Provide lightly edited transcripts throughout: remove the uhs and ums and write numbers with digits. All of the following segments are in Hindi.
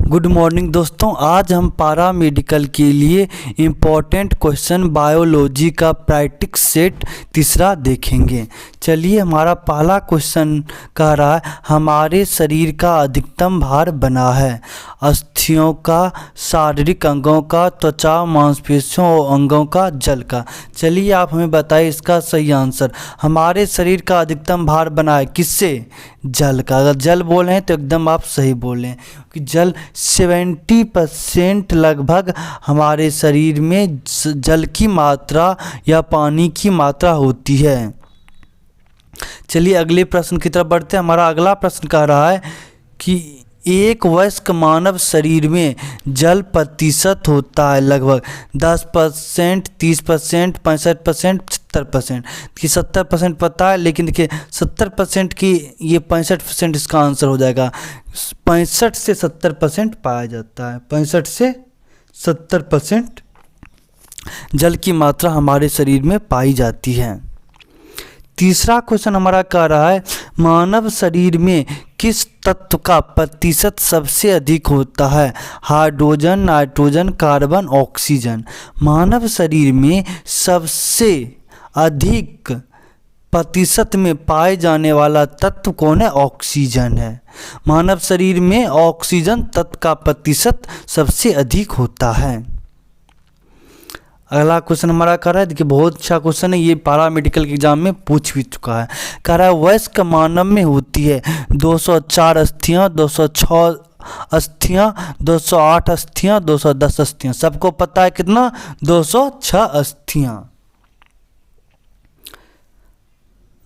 गुड मॉर्निंग दोस्तों, आज हम पारा मेडिकल के लिए इम्पोर्टेंट क्वेश्चन बायोलॉजी का प्रैक्टिस सेट तीसरा देखेंगे। चलिए, हमारा पहला क्वेश्चन कह रहा है हमारे शरीर का अधिकतम भार बना है अस्थियों का, शारीरिक अंगों का, त्वचा, मांसपेशियों और अंगों का, जल का। चलिए आप हमें बताइए इसका सही आंसर। हमारे शरीर का अधिकतम भार बना है किससे? जल का। अगर जल बोले हैं तो एकदम आप सही बोलें कि जल 70% लगभग हमारे शरीर में जल की मात्रा या पानी की मात्रा होती है। चलिए अगले प्रश्न की तरफ बढ़ते हैं। हमारा अगला प्रश्न कह रहा है कि एक वयस्क मानव शरीर में जल प्रतिशत होता है लगभग 10%, 30%, 65%, 70%। कि 70% पता है, लेकिन देखिए 70% की ये 65% इसका आंसर हो जाएगा। 65 से 70% पाया जाता है। 65 से 70% जल की मात्रा हमारे शरीर में पाई जाती है। तीसरा क्वेश्चन हमारा कह रहा है मानव शरीर में किस तत्व का प्रतिशत सबसे अधिक होता है? Hydrogen, nitrogen, carbon, oxygen. मानव शरीर में सबसे अधिक प्रतिशत में पाए जाने वाला तत्व कौन है? ऑक्सीजन है। मानव शरीर में ऑक्सीजन तत्व का प्रतिशत सबसे अधिक होता है। अगला क्वेश्चन हमारा कह रहा है, देखिए बहुत अच्छा क्वेश्चन है, ये पारा मेडिकल के एग्जाम में पूछ भी चुका है। कह रहा है वयस्क मानव में होती है 204 अस्थियां, 206 अस्थियां, 208 अस्थियां, 210 अस्थियां। सबको पता है कितना? 206 अस्थियां।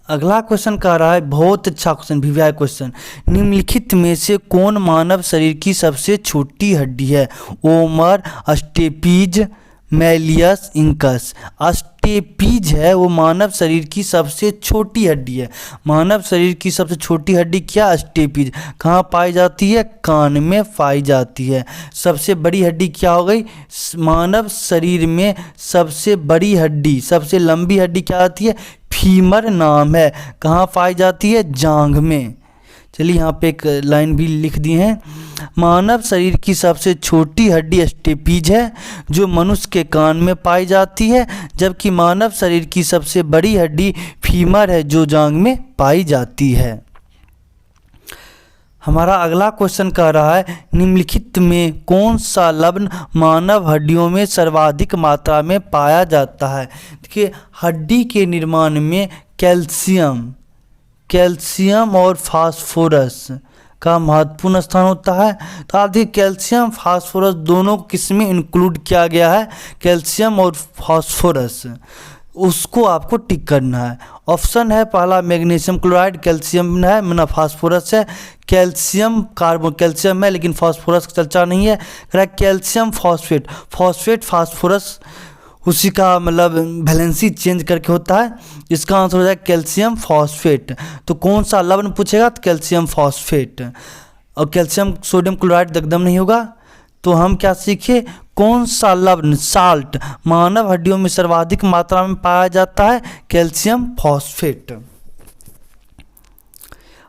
अगला क्वेश्चन कह रहा है बहुत अच्छा क्वेश्चन, वीवीआई क्वेश्चन। निम्नलिखित में से कौन मानव शरीर की सबसे छोटी हड्डी है? ओमर, स्टेपीज, मैलियस, इंकस। स्टेपीज है वो मानव शरीर की सबसे छोटी हड्डी है। मानव शरीर की सबसे छोटी हड्डी क्या? स्टेपीज। कहाँ पाई जाती है? कान में पाई जाती है। सबसे बड़ी हड्डी क्या हो गई? मानव शरीर में सबसे बड़ी हड्डी, सबसे लंबी हड्डी क्या आती है? फीमर नाम है। कहाँ पाई जाती है? जांघ में। चलिए यहाँ पे एक लाइन भी लिख दी है। मानव शरीर की सबसे छोटी हड्डी स्टेपीज है जो मनुष्य के कान में पाई जाती है, जबकि मानव शरीर की सबसे बड़ी हड्डी फीमर है जो जांघ में पाई जाती है। हमारा अगला क्वेश्चन कह रहा है निम्नलिखित में कौन सा लवण मानव हड्डियों में सर्वाधिक मात्रा में पाया जाता है? देखिए हड्डी के निर्माण में कैल्शियम और फास्फोरस का महत्वपूर्ण स्थान होता है। तो आप देखिए कैल्शियम, फास्फोरस दोनों किस में इंक्लूड किया गया है? कैल्शियम और फास्फोरस, उसको आपको टिक करना है। ऑप्शन है पहला मैग्नीशियम क्लोराइड, कैल्शियम है ना, फास्फोरस है। कैल्शियम कार्बन, कैल्शियम है लेकिन फास्फोरस का चर्चा नहीं है। कैल्शियम फॉस्फेट, फास्फोरस उसी का मतलब वैलेंसी चेंज करके होता है। इसका आंसर हो जाएगा कैल्शियम फॉस्फेट। तो कौन सा लवण पूछेगा? तो कैल्शियम फॉस्फेट। और कैल्शियम सोडियम क्लोराइड एकदम नहीं होगा। तो हम क्या सीखे? कौन सा लवण, साल्ट, मानव हड्डियों में सर्वाधिक मात्रा में पाया जाता है? Calcium phosphate.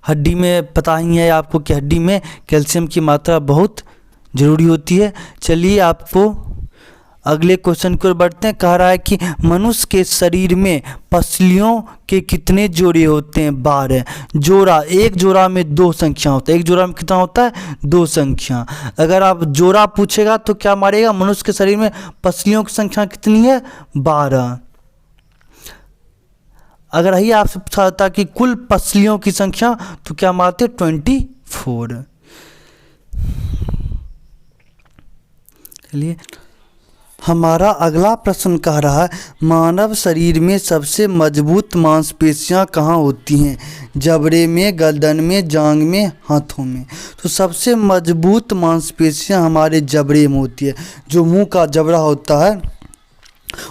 हड्डी में पता ही है आपको कि हड्डी में कैल्शियम की मात्रा बहुत जरूरी होती है। चलिए आपको अगले क्वेश्चन की ओर बढ़ते हैं। कह रहा है कि मनुष्य के शरीर में पसलियों के कितने जोड़े होते हैं? 12 जोड़ा। एक जोड़ा में 2 संख्या होता है। एक जोड़ा में कितना होता है? 2 संख्या। अगर आप जोड़ा पूछेगा तो क्या मारेगा? मनुष्य के शरीर में पसलियों की संख्या कितनी है? 12। अगर यही आपसे पूछा जाता कि कुल पसलियों की संख्या तो क्या मारते? 24। चलिए हमारा अगला प्रश्न कह रहा है मानव शरीर में सबसे मजबूत मांसपेशियां कहाँ होती हैं? जबड़े में, गर्दन में, जांघ में, हाथों में। तो सबसे मजबूत मांसपेशियां हमारे जबड़े में होती है। जो मुंह का जबड़ा होता है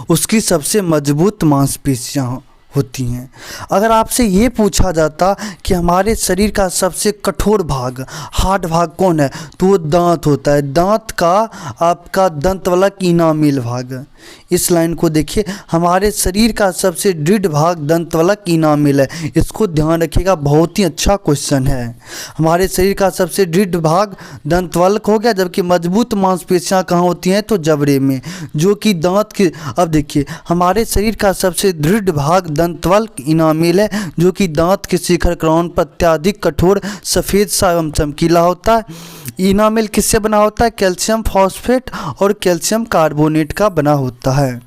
उसकी सबसे मजबूत मांसपेशियां होती हैं। अगर आपसे ये पूछा जाता कि हमारे शरीर का सबसे कठोर भाग, हार्ड भाग कौन है, तो वो दांत होता है। दांत का आपका दंत वाला इनामेल भाग। इस लाइन को देखिए, हमारे शरीर का सबसे दृढ़ भाग दंतवल्क इनामेल है। इसको ध्यान रखिएगा, बहुत ही अच्छा क्वेश्चन है। हमारे शरीर का सबसे दृढ़ भाग दंतवल्क हो गया, जबकि मजबूत मांसपेशियां कहाँ होती हैं, तो जबड़े में, जो कि दांत के। अब देखिए, हमारे शरीर का सबसे दृढ़ भाग दंतवल्क इनामेल है, जो कि दांत के शिखर क्राउन पर अत्यधिक कठोर सफ़ेद सा एवं चमकीला होता है। इनामेल किससे बना होता है, कैल्शियम फॉस्फेट और कैल्शियम कार्बोनेट का बना होता है।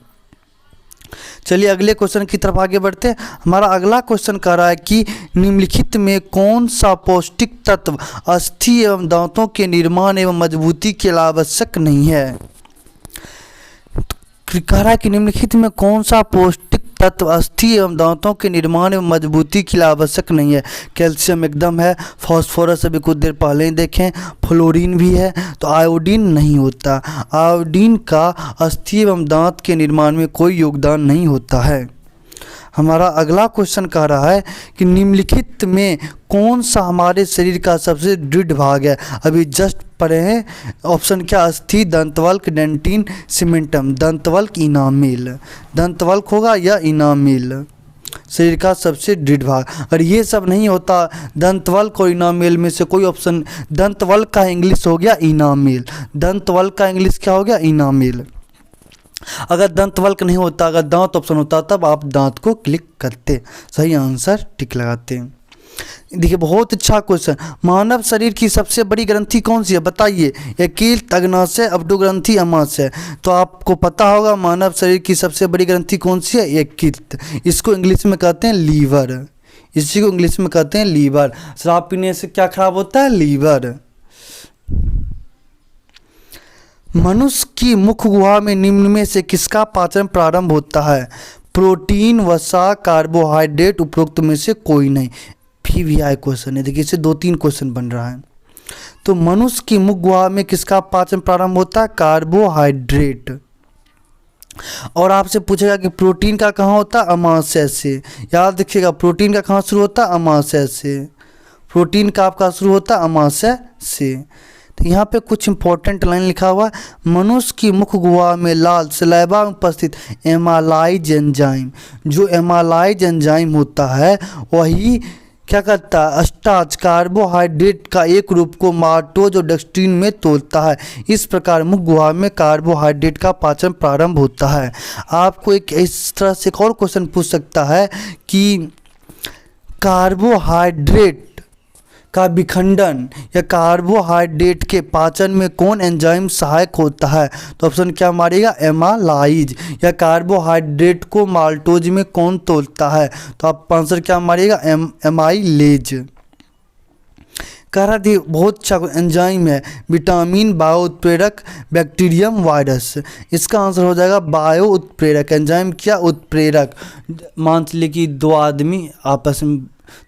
चलिए अगले क्वेश्चन की तरफ आगे बढ़ते हैं। हमारा अगला क्वेश्चन कह रहा है कि निम्नलिखित में कौन सा पौष्टिक तत्व अस्थि एवं दांतों के निर्माण एवं मजबूती के लिए आवश्यक नहीं है। कह रहा है कि निम्नलिखित में कौन सा पौष्टिक तत्व अस्थि एवं दांतों के निर्माण एवं मजबूती के लिए आवश्यक नहीं है। कैल्शियम एकदम है, फास्फोरस अभी कुछ देर पहले ही देखें, फ्लोरीन भी है, तो आयोडीन नहीं होता। आयोडीन का अस्थि एवं दांत के निर्माण में कोई योगदान नहीं होता है। हमारा अगला क्वेश्चन कह रहा है कि निम्नलिखित में कौन सा हमारे शरीर का सबसे दृढ़ भाग है। अभी जस्ट पढ़े हैं, ऑप्शन क्या, अस्थि, दंतवल्क, डेंटिन, सीमेंटम। दंतवल्क, इनामेल, दंतवल्क होगा या इनामेल, शरीर का सबसे दृढ़ भाग। और ये सब नहीं होता, दंतवल्क और इनामेल में से कोई ऑप्शन। दंतवल्क का इंग्लिश हो गया इनामेल, दंतवल्क का इंग्लिश क्या हो गया, इनामेल। अगर दंतवल्क नहीं होता, अगर दांत ऑप्शन होता, तब आप दांत को क्लिक करते, सही आंसर टिक लगाते। देखिए बहुत अच्छा क्वेश्चन। मानव शरीर की सबसे बड़ी ग्रंथि कौन सी है, बताइए। यकृत, अग्नाशय, अब्डोग्रंथि, अमाशय। तो आपको पता होगा मानव शरीर की सबसे बड़ी ग्रंथि कौन सी है, यकृत। इसको इंग्लिश में कहते हैं लीवर, इसी को इंग्लिश में कहते हैं लीवर। शराब पीने से क्या खराब होता है, लीवर। मनुष्य की मुख गुहा में निम्न में से किसका पाचन प्रारंभ होता है। प्रोटीन, वसा, कार्बोहाइड्रेट, उपरोक्त में से कोई नहीं। PVI क्वेश्चन है, देखिए इससे 2-3 क्वेश्चन बन रहा है। तो मनुष्य की मुख गुहा में किसका पाचन प्रारंभ होता है, कार्बोहाइड्रेट। और आपसे पूछेगा कि प्रोटीन का कहाँ होता है, अमाशय से। याद रखिएगा, प्रोटीन का कहाँ शुरू होता है, अमाशय से। प्रोटीन का आपका शुरू होता है अमाशय से। तो यहाँ पे कुछ इंपॉर्टेंट लाइन लिखा हुआ है, मनुष्य की मुख गुहा में लाल सलाइवा में उपस्थित एमालाइज एंजाइम, जो एमालाइज एंजाइम होता है वही क्या करता है, स्टार्च, कार्बोहाइड्रेट का एक रूप को माल्टोज और डेक्स्ट्रीन में तोड़ता है। इस प्रकार मुख गुहा में कार्बोहाइड्रेट का पाचन प्रारंभ होता है। आपको एक इस तरह से एक और क्वेश्चन पूछ सकता है कि कार्बोहाइड्रेट का विखंडन या कार्बोहाइड्रेट के पाचन में कौन एंजाइम सहायक होता है। तो ऑप्शन क्या मारेगा, एमालाइज। या कार्बोहाइड्रेट को माल्टोज में कौन तोड़ता है, तो आप आंसर क्या मारिएगा, एमाइलेज। कह रहा थी बहुत अच्छा एंजाइम है, विटामिन, बायो उत्प्रेरक, बैक्टीरियम, वायरस। इसका आंसर हो जाएगा बायो उत्प्रेरक। एंजाइम क्या, उत्प्रेरक। मान लीजिए कि 2 आदमी आपस में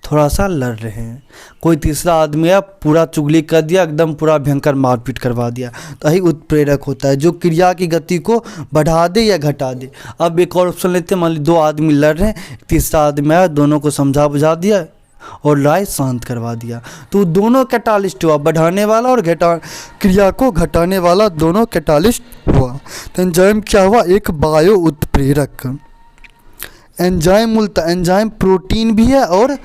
थोड़ा सा लड़ रहे हैं, कोई तीसरा आदमी है पूरा चुगली कर दिया, एकदम पूरा भयंकर मारपीट करवा दिया, तो यही उत्प्रेरक होता है, जो क्रिया की गति को बढ़ा दे या घटा दे। अब एक और ऑप्शन लेते हैं, मान लीजिए 2 आदमी लड़ रहे हैं, तीसरा आदमी आया, दोनों को समझा बुझा दिया और लड़ाई शांत करवा दिया, तो दोनों कैटालिस्ट हुआ, बढ़ाने वाला और क्रिया को घटाने वाला दोनों कैटालिस्ट हुआ। तो एंजाइम क्या हुआ, एक बायो उत्प्रेरक। एंजाइम मूलतः एंजाइम प्रोटीन भी है और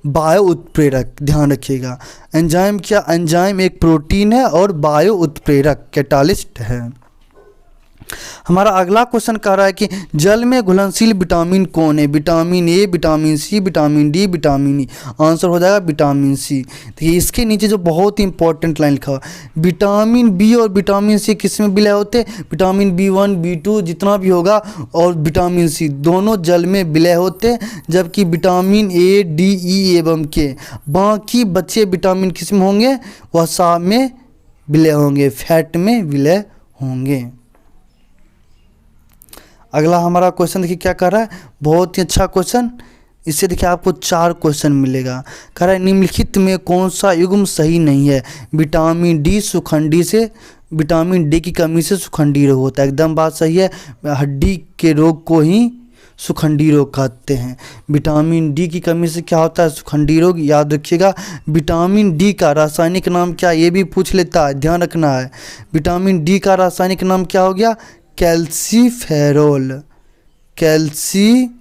बायो उत्प्रेरक, ध्यान रखिएगा। एंजाइम क्या, एंजाइम एक प्रोटीन है और बायो उत्प्रेरक कैटालिस्ट है। हमारा अगला क्वेश्चन कह रहा है कि जल में घुलनशील विटामिन कौन है, vitamin A, vitamin C, vitamin D, vitamin E. Answer हो जाएगा विटामिन सी। देखिए इसके नीचे जो बहुत ही इंपॉर्टेंट लाइन लिखा हुआ, विटामिन बी और विटामिन सी किस में विलय होते हैं, विटामिन B1, B2 जितना भी होगा और विटामिन सी दोनों जल में विलय होते हैं, जबकि विटामिन ए, डी, ई एवं के बाकी बचे विटामिन किस में होंगे, वसा में विलय होंगे, फैट में विलय होंगे। अगला हमारा क्वेश्चन देखिए क्या कर रहा है, बहुत ही अच्छा क्वेश्चन। इससे देखिए आपको 4 क्वेश्चन मिलेगा। कह रहा है निम्नलिखित में कौन सा युग्म सही नहीं है, विटामिन डी सुखंडी से, विटामिन डी की कमी से सुखंडी रोग होता है। एकदम बात सही है, हड्डी के रोग को ही सुखंडी रोग कहते हैं। विटामिन डी की कमी से क्या होता है, सुखंडी रोग। याद रखिएगा विटामिन डी का रासायनिक नाम क्या, ये भी पूछ लेता है, ध्यान रखना है। विटामिन डी का रासायनिक नाम क्या हो गया, कैल्सीफेरोल, कैल्सीफेरोल।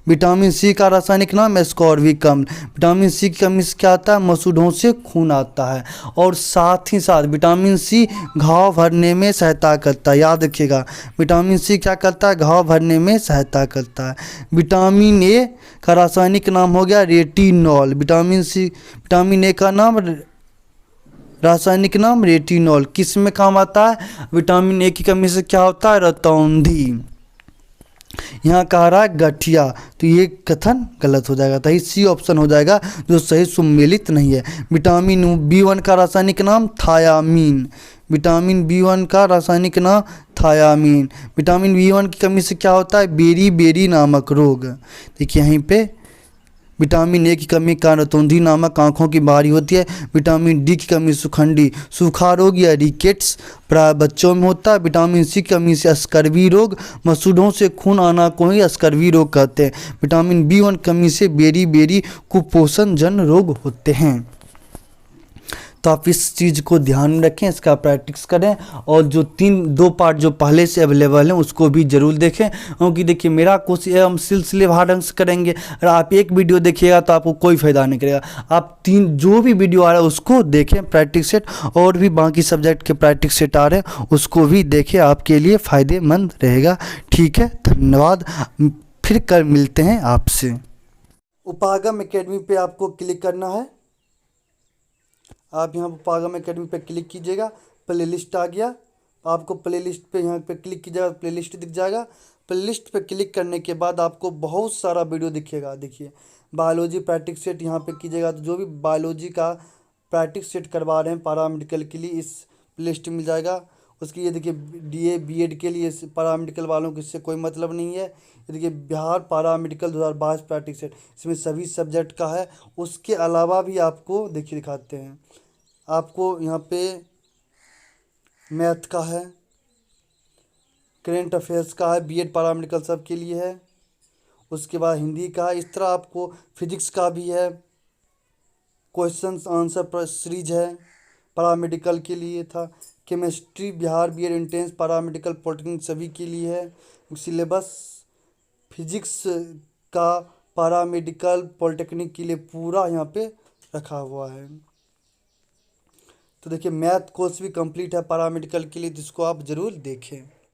विटामिन सी का रासायनिक नाम एस्कॉर्बिक अम्ल। विटामिन सी की कमी से क्या आता है? मसूड़ों से खून आता है। और साथ ही साथ विटामिन सी घाव भरने में सहायता करता है, याद रखिएगा। विटामिन सी क्या करता है? घाव भरने में सहायता करता है। विटामिन ए का रासायनिक नाम हो गया रेटिनॉल। विटामिन ए का नाम रासायनिक नाम रेटिनॉल। किस में काम आता है? विटामिन ए की कमी से क्या होता है? रतौंधी। यहाँ कह रहा है गठिया, तो ये कथन गलत हो जाएगा, तो सी ऑप्शन हो जाएगा जो सही सुमेलित नहीं है। विटामिन बी1 का रासायनिक नाम थायामीन। विटामिन बी1 का रासायनिक नाम थायामीन। विटामिन बी1 की कमी से क्या होता है? बेरी नामक रोग। देखिए यहीं पे विटामिन ए की कमी के कारण रतौंधी नामक आँखों की बीमारी होती है। विटामिन डी की कमी सुखंडी सूखा रोग या रिकेट्स प्राय बच्चों में होता है। विटामिन सी की कमी से स्कर्वी रोग, मसूड़ों से खून आना को ही स्कर्वी रोग कहते हैं। विटामिन बी1 की कमी से बेरी कुपोषण जन रोग होते हैं। तो आप इस चीज़ को ध्यान में रखें, इसका प्रैक्टिस करें, और जो दो पार्ट जो पहले से अवेलेबल हैं उसको भी ज़रूर देखें, क्योंकि देखिए मेरा कोशिश है हम सिलसिलेवार ढंग से करेंगे। अगर आप एक वीडियो देखिएगा तो आपको कोई फ़ायदा नहीं करेगा। आप जो भी वीडियो आ रहा है उसको देखें प्रैक्टिस सेट, और भी बाकी सब्जेक्ट के प्रैक्टिस सेट आ रहे हैं उसको भी देखें, आपके लिए फ़ायदेमंद रहेगा। ठीक है, धन्यवाद। फिर कल मिलते हैं आपसे। उपागम एकेडमी पे आपको क्लिक करना है। आप यहाँ उपागम एकेडमी पे क्लिक कीजिएगा, प्लेलिस्ट आ गया, आपको प्लेलिस्ट पे यहाँ पे क्लिक कीजिएगा, प्लेलिस्ट दिख जाएगा। प्लेलिस्ट पे क्लिक करने के बाद आपको बहुत सारा वीडियो दिखेगा। देखिए बायोलॉजी प्रैक्टिस सेट यहाँ पे कीजिएगा, तो जो भी बायोलॉजी का प्रैक्टिस सेट करवा रहे हैं पैरामेडिकल के लिए इस प्लेलिस्ट में मिल जाएगा। उसकी ये देखिए DA BEd के लिए पैरामेडिकल वालों को इससे कोई मतलब नहीं है। ये देखिए बिहार पैरामेडिकल 2022 प्रैक्टिस सेट, इसमें सभी सब्जेक्ट का है। उसके अलावा भी आपको देखिए दिखाते हैं, आपको यहाँ पे मैथ का है, करेंट अफेयर्स का है, BEd पैरामेडिकल सब के लिए है। उसके बाद हिंदी का है, इस तरह आपको फिजिक्स का भी है, क्वेश्चंस आंसर पर सीरीज है पैरामेडिकल के लिए था। Chemistry Bihar BEd entrance paramedical polytechnic सभी के लिए है सिलेबस। फिजिक्स का पैरामेडिकल पॉलिटेक्निक के लिए पूरा यहाँ पे रखा हुआ है। तो देखिए मैथ कोर्स भी कंप्लीट है पैरामेडिकल के लिए, जिसको आप ज़रूर देखें।